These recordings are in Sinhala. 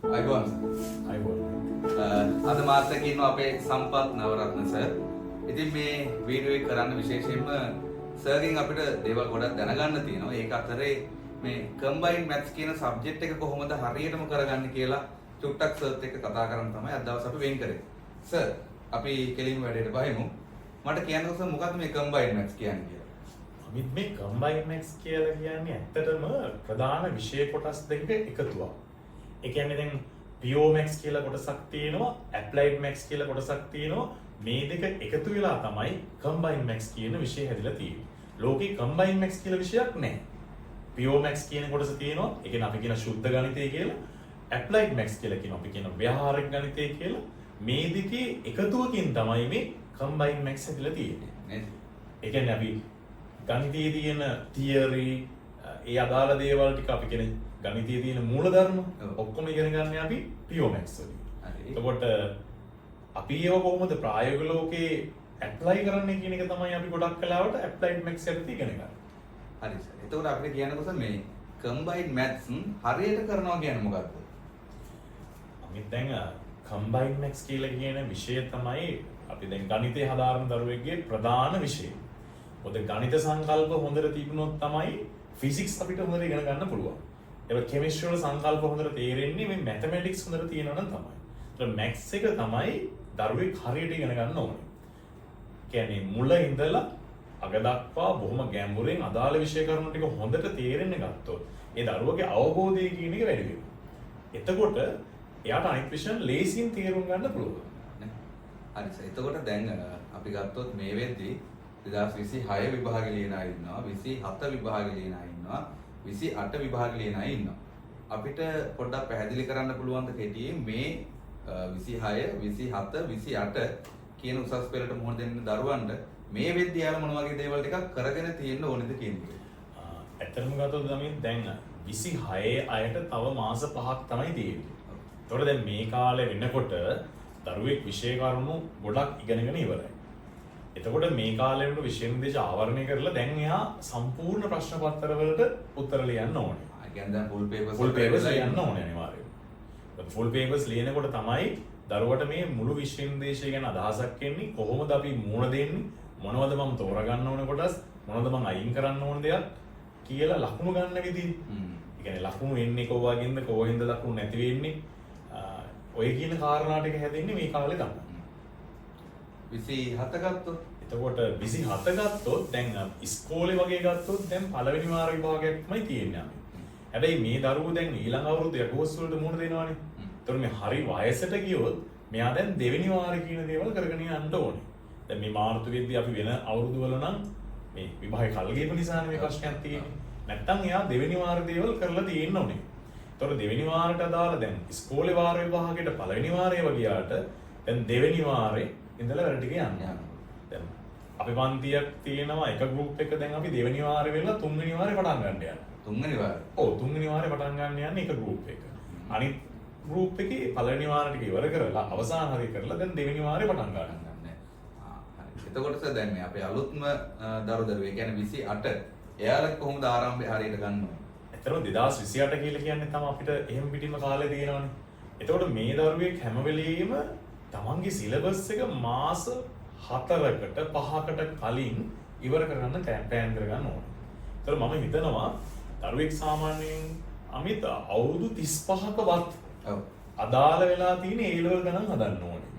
අයිබෝන් අද මාත් එක්ක ඉන්නවා අපේ සම්පත් නවරත්න සර්. ඉතින් මේ වීඩියෝ එක කරන්න විශේෂයෙන්ම සර්ගෙන් අපිට දේවල් ගොඩක් දැනගන්න තියෙනවා. ඒක අතරේ මේ කම්බයින්ඩ් මැත්ස් කියන සබ්ජෙක්ට් එක කොහොමද හරියටම කරගන්නේ කියලා චුට්ටක් සර්ත් එක්ක කතා කරන්න තමයි අද දවස් අපි වෙන් කරේ. සර් අපි කෙලින්ම වැඩේට බහිමු. මට කියන්නකෝ සර් මොකක්ද මේ කම්බයින්ඩ් මැත්ස් කියන්නේ කියලා? අමිත් මේ කම්බයින්ඩ් මැත්ස් කියලා කියන්නේ ඇත්තටම ප්‍රධාන විෂය කොටස් දෙකක එකතුවක්. ඒ කියන්නේ දැන් PO Max කියලා කොටසක් තියෙනවා, Applied Max කියලා කොටසක් තියෙනවා. මේ දෙක එකතු වෙලා තමයි Combined Max කියන විෂය හැදිලා තියෙන්නේ. ලෝකේ Combined Max කියලා විෂයක් නැහැ. PO Max කියන කොටස තියෙනවා. ඒ කියන්නේ අපි කියන ශුද්ධ ගණිතය කියලා. Applied Max කියලා කියනවා. අපි කියන ව්‍යවහාරික ගණිතය කියලා. මේ දෙකේ එකතුවකින් තමයි මේ Combined Max හැදිලා තියෙන්නේ. නේද? ඒ කියන්නේ අපි ගණිතයේ තියෙන theory ඒ අදාළ දේවල් ටික අපි කියන ගණිතයේ තියෙන මූලධර්ම ඔක්කොම ඉගෙන ගන්න අපි PO Max වලින්. එතකොට අපි ඒව කොහොමද ප්‍රායෝගික ලෝකේ ඇප්ලයි කරන්නේ කියන එක තමයි අපි ගොඩක් කලාවට Applied Max යටතේ ඉගෙන ගන්න. හරි සර්. එතකොට අපිට කියන්නකො සර් මේ combined maths හරියට කරනවා කියන්නේ මොකක්ද? අපි දැන් combined maths කියලා කියන විෂය තමයි අපි දැන් ගණිතය හදාරන දරුවෙක්ගේ ප්‍රධාන විෂය. මොකද ගණිත සංකල්ප හොඳට තිබුණොත් තමයි ෆිසික්ස් අපිට හොඳට ඉගෙන ගන්න පුළුවන්. ඒක කෙමිස්ට්‍රි වල සංකල්ප හොඳට තේරෙන්නේ මේ මැතමැටික්ස් හොඳට තියෙනවා නම් තමයි. ඒක මැත්ස් එක තමයි දරුවෙක් හරියට ඉගෙන ගන්න ඕනේ. කියන්නේ මුල ඉඳලා අග දක්වා බොහොම ගැඹුරින් අදාළ විෂය කරුණු ටික හොඳට තේරෙන්න ගත්තොත් ඒ දරුවගේ අවබෝධය කියන එක වැඩි වෙනවා. එතකොට එයාට අනිත් විෂයන් ලේසියෙන් තේරුම් ගන්න පුළුවන්. හරි සර්. එතකොට දැන් අපි ගත්තොත් මේ වෙද්දී 2026 විභාගේ ලියන අය ඉන්නවා, 27 විභාගේ ලියන අය ඉන්නවා, 28 විභාගේ ලියන අය ඉන්නවා. අපිට පොඩ්ඩක් පැහැදිලි කරන්න පුළුවන්ද කෙටියෙන් මේ 26, 27, 28 කියන උසස් පෙළට මුහුණ දෙන්න දරුවන්ට මේ වෙද්දී යාළ මොන වගේ දේවල් ටිකක් කරගෙන තියෙන්න ඕනේද කියන එක? ඇත්තටම ගත්තොත් තමයි දැන් 26 අයට තව මාස 5ක් තමයි තියෙන්නේ. ඒතකොට දැන් මේ කාලේ වෙනකොට දරුවෙක් විෂය කරුණු ගොඩක් ඉගෙනගෙන ඉවරයි. එතකොට මේ කාලේ වල විෂය නිර්දේශ ආවරණය කරලා දැන් එයා සම්පූර්ණ ප්‍රශ්න පත්‍ර වලට උත්තර ලියන්න ඕනේ. ඒ කියන්නේ දැන් ෆුල් පේපර්ස් ලියන්න ඕනේ අනිවාර්යයෙන්. ෆුල් පේපර්ස් ලියනකොට තමයි දරුවට මේ මුළු විෂය නිර්දේශය ගැන අදහසක් එන්නේ, කොහොමද අපි මුණ දෙන්නේ, මොනවද මම තෝරගන්න ඕනේ කොටස්, මොනවද මම අයින් කරන්න ඕන දෙයක් කියලා ලකුණු ගන්න විදිහ. ඒ කියන්නේ ලකුණු එන්නේ කොහොමද, කොහෙන්ද ලකුණු නැති වෙන්නේ. ඔය කියන කාරණා ටික හැදෙන්නේ මේ කාලේ තමයි. 27 ගත්තොත් එතකොට 27 ගත්තොත් දැන් ඉස්කෝලේ වගේ ගත්තොත් දැන් පළවෙනි වාර විභාගයක්මයි තියෙන්නේ අපි. හැබැයි මේ දරුවෝ දැන් ඊළඟ අවුරුද්දේ කොර්ස් වලට මුහුණ දෙනවානේ. ඒතකොට මේ හරි වයසට ගියොත් මෙයා දැන් දෙවෙනි වාරේ කියන දේවල් කරගෙන යන්න ඕනේ. දැන් මේ මාර්තු වෙද්දී අපි වෙන අවුරුදු වල නම් මේ විභාගය කල් ගියපු නිසානේ මේ ප්‍රශ්නයක් තියෙන්නේ. නැත්තම් එයා දෙවෙනි වාරේ දේවල් කරලා තියෙන්න ඕනේ. ඒතකොට දෙවෙනි වාරට අදාළ දැන් ඉස්කෝලේ වාර විභාගයට පළවෙනි වාරේ වගියාට දැන් දෙවෙනි වාරේ ඉඳලා වැඩ ටික යන්න. දැන් අපි පන්තියක් තියෙනවා එක ගෲප් එක දැන් අපි දෙවෙනි වාරේ වෙලා තුන්වෙනි වාරේ පටන් ගන්න යනවා. තුන්වෙනි වාරේ. ඔව් තුන්වෙනි වාරේ පටන් ගන්න යන්නේ එක ගෲප් එක. අනිත් ගෲප් එකේ පළවෙනි වාර ටික ඉවර කරලා අවසාන හරිය කරලා දැන් දෙවෙනි වාරේ පටන් ගන්න. හරි. එතකොට සර් දැන් මේ අපේ අලුත්ම දරුවෝ ඒ කියන්නේ 28 එයාලා කොහොමද ආරම්භය හරියට ගන්න ඕනේ? ඇත්තටම 2028 කියලා කියන්නේ තමයි අපිට එහෙම පිටින්ම කාලේ තියෙනවනේ. එතකොට මේ දරුවෙක් හැම වෙලෙම තමන්ගේ සිලබස් එක මාස 4කට 5කට කලින් ඉවර කරගන්න කැම්පේන් කරගන්න ඕනේ. ඒතර මම හිතනවා දරුවෙක් සාමාන්‍යයෙන් අමිත අවුරුදු 35කවත් අදාළ වෙලා තියෙන ඒ ලෙවල් ගණන් හදන්න ඕනේ.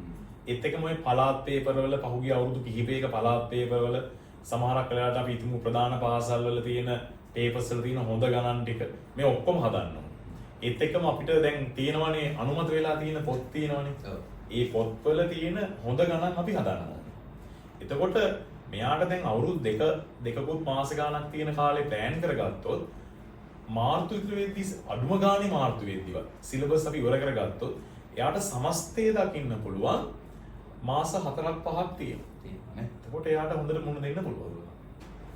ඒත් එකම ඔය පළාත් පේපර් වල පහුගිය අවුරුදු කිහිපයක පළාත් පේපර් වල සමහරක් වෙලාවට අපි හිතමු ප්‍රධාන පාසල් වල තියෙන පේපර්ස් වල තියෙන හොඳ ගණන් ටික මේ ඔක්කොම හදන්න ඕනේ. ඒත් එකම අපිට දැන් තියෙනවනේ අනුමත වෙලා තියෙන පොත් තියෙනවනේ. ඒ පොත්වල තියෙන හොඳ ගණන් අපි හදන්න ඕනේ. එතකොට මෙයාට දැන් අවුරුදු දෙකකුත් මාස ගාණක් තියෙන කාලේ ප්ලෑන් කරගත්තොත් මාර්තු ඉතුරු වෙද්දී අඩුම ගානේ මාර්තු වෙද්දීවත් සිලබස් අපි ඉවර කරගත්තොත් එයාට සමස්තය දකින්න පුළුවන් මාස 4ක් 5ක් තියෙනවා නේ. එතකොට එයාට හොඳට මුණ දෙන්න පුළුවන්.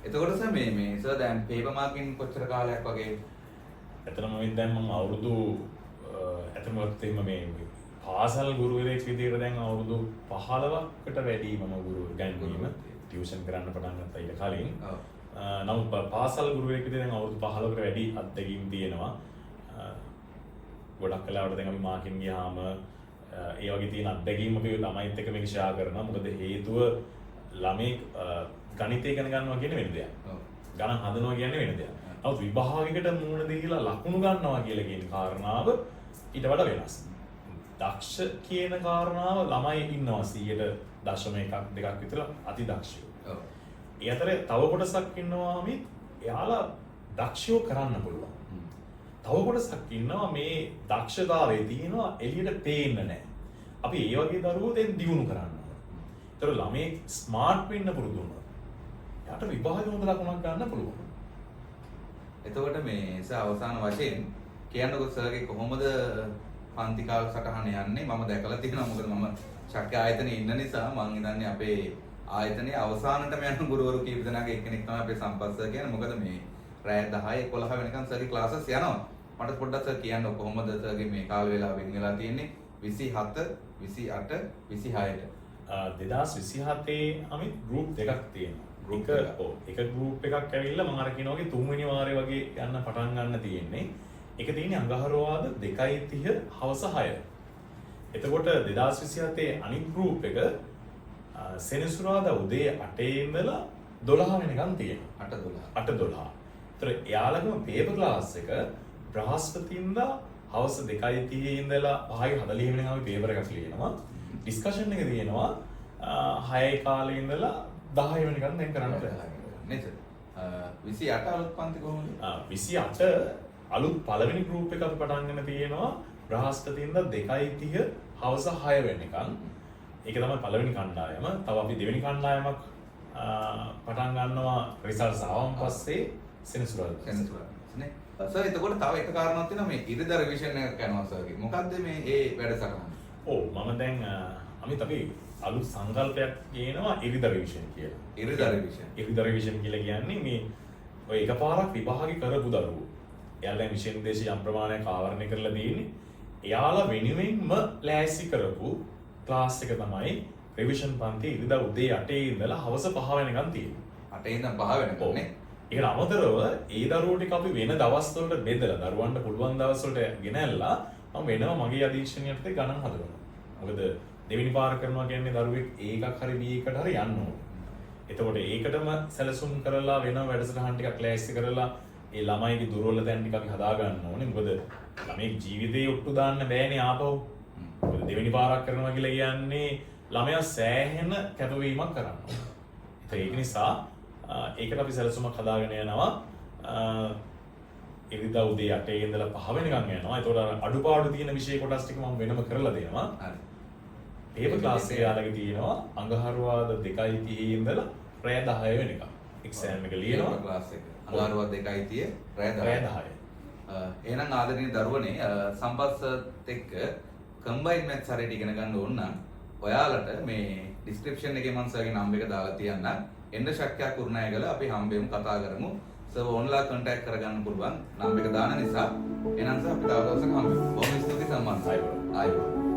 එතකොට සර් මේ සර් දැන් පේපර් මාකින් කොච්චර කාලයක් වගේ? ඇත්තටම මේ දැන් මම අවුරුදු ඇත්තටම මේ පාසල් ගුරුවරයෙක් විදිහට දැන් අවුරුදු 15කට වැඩි මම ගුරු ගැන්වීම ටියුෂන් කරන්න පටන් ගත්තා ඊට කලින්. නමුත් පාසල් ගුරුවරයෙක් විදිහට දැන් අවුරුදු 15කට වැඩි අත්දැකීම් තියෙනවා. ගොඩක් කලාවට දැන් අපි මාකින් ගියාම ඒ වගේ තියෙන අත්දැකීම් අපි ළමයිත් එක්ක මේක ෂෙයා කරනවා. මොකද හේතුව ළමයි ගණිතය ඉගෙන ගන්නවා කියන්නේ වෙන දෙයක්. ගණන් හදනවා කියන්නේ වෙන දෙයක්. නමුත් විභාගයකට මුහුණ දීලා ලකුණු ගන්නවා කියලා කියන කාරණාව ඊට වඩා වෙනස්. දක්ෂ කියන කාරණාව ළමයි ඉන්නවා 100%.1 2ක් විතර අති දක්ෂයෝ. ඒ අතරේ තව කොටසක් ඉන්නවා මේ එයාලා දක්ෂයෝ කරන්න පුළුවන්. තව කොටසක් ඉන්නවා මේ දක්ෂතාවයේ තියෙනවා එළියට පේන්නේ නැහැ. අපි ඒ වගේ දරුවෝ දැන් දියුණු කරන්න ඕනේ. ඒතර ළමයි ස්මාර්ට් වෙන්න පුරුදු වුණා. එයාට විභාගෙ හොඳ ලකුණක් ගන්න පුළුවන්. එතකොට මේ අවසාන වශයෙන් කියන්නකො සර්ගේ කොහොමද පන්ති කාල සටහන යන්නේ? මම දැකලා තියෙනවා. මොකද මම ශක්‍ය ආයතනයේ ඉන්න නිසා මම හිතන්නේ අපේ ආයතනයේ අවසානටම යන ගුරුවරු කීප දෙනාගේ එක්කෙනෙක් තමයි අපේ සම්පත් සර් කියන්නේ. මොකද මේ රාය 10 11 වෙනකන් සර්ගේ ක්ලාසස් යනවා. මට පොඩ්ඩක් සර් කියන්න කොහොමද සර්ගේ මේ කාල වේලාව වෙන් වෙලා තියෙන්නේ? 27 28 26ට 2027 අමිත් ගෲප් දෙකක් තියෙනවා. එක ගෲප් එකක් ඇවිල්ලා මම අර කියන වගේ 3 වෙනි වාරේ වගේ යන්න පටන් ගන්න තියෙන්නේ. ඒක තියෙන්නේ අඟහරුවාද 2:30 හවස 6. එතකොට 2027 අනිත් ගෲප් එක සෙනසුරාදා උදේ 8 ඉඳලා 12 වෙනකන් තියෙනවා. 8:12. ඒතර එයාලගම පේපර් ක්ලාස් එක බ්‍රහස්පතින්දා හවස 2:30 ඉඳලා 5:40 වෙනකන් අපි පේපර් එකක් ලියනවා. ඩිස්කෂන් එක තියෙනවා 6 කාලේ ඉඳලා 10 වෙනකන් දැන් කරන්න බෑ නේද? 28 අලුත් පන්ති කොහොමද? 28 අලුත් පළවෙනි ගෲප් එක අපි පටන් ගන්න තියෙනවා බ්‍රහස්පතින්දා 2:30 හවස 6 වෙනකන්. ඒක තමයි පළවෙනි කණ්ඩායම. තව අපි දෙවෙනි කණ්ඩායමක් පටන් ගන්නවා රිසල්ට්ස් ආවන් පස්සේ සෙනසුරාදා නේ. සර් එතකොට තව එක කාරණාවක් තියෙනවා මේ ඉරිදා රිවිෂන් එකක් යනවා සර්ගේ. මොකද්ද මේ ඒ වැඩසටහන? ඔව් මම දැන් අමිත් අපි අලුත් සංකල්පයක් කියනවා ඉරිදා රිවිෂන් කියලා. ඉරිදා රිවිෂන්. ඉරිදා රිවිෂන් කියලා කියන්නේ මේ ඔය එකපාරක් විභාගෙ කරපු දරුවෝ. එයාලා දැන් විෂය නිර්දේශ යම් ප්‍රමාණයක් ආවරණය කරලා තියෙන්නේ. එයාලා වෙනුවෙන්ම ලෑස්ති කරපු ක්ලාස් එක තමයි රිවිෂන් පන්ති ඉරිදා උදේ 8 ඉඳලා හවස 5 වෙනකන් තියෙන්නේ. 8 ඉඳන් 5 වෙනකන් නේ. ඒකට අමතරව ඒ දරුවෝ ටික අපි වෙන දවස් වලට බෙදලා දරුවන්ට පුළුවන් දවස් වලට ගෙනල්ලා මම වෙනම මගේ අධීක්ෂණයට ගණන් හදනවා. මොකද දෙවෙනි පාර කරනවා කියන්නේ දරුවෙක් ඒකක් හරි B එකකට හරි යන්න ඕනේ. එතකොට ඒකටම සැලසුම් කරලා වෙනම වැඩසටහන් ටිකක් ලෑස්ති කරලා ඒ ළමයිගේ දුර්වල තැන් ටික අපි හදා ගන්න ඕනේ. මොකද ළමයි ජීවිතේ ඔට්ටු දාන්න බෑනේ ආපහු. මොකද දෙවෙනි පාරක් කරනවා කියලා කියන්නේ ළමයා සෑහෙන කැපවීමක් කරනවා. ඒක නිසා ඒකට අපි සැලසුමක් හදාගෙන යනවා. ඉරිදා උදේ 8 ඉඳලා 5 වෙනකන් යනවා. ඒතකොට අඩුපාඩු තියෙන විෂය කොටස් ටික මම වෙනම කරලා දෙනවා. හරි. පේපර් ක්ලාස් එක යාලගේ තියෙනවා අඟහරුවාද 2:30 ඉඳලා රෑ 10 වෙනකන්. එක්සෑම් එක ලියනවා ක්ලාස් එක. අඟහරුවාද 2:30 රෑ 10. එහෙනම් ආදරණීය දරුවනේ සම්පස්සත් එක්ක කම්බයින්ඩ් මැත්ස් හරියට ඉගෙන ගන්න ඕන නම් ඔයාලට මේ ඩිස්ක්‍රිප්ෂන් එකේ මම සර්ගේ නම්බර් එක දාලා තියන්නම්. එන්න ශක්‍යා කුරුණෑගල අපි හම්බෙමු කතා කරමු. සර් ඔන්ලයින් කන්ටැක්ට් කරගන්න පුළුවන්. නම්බර් එක දාන නිසා. එහෙනම් සර් අපි තව දවසක හම්බෙමු. බොහොම ස්තුතියි සම්මාන. ආයිබෝන්.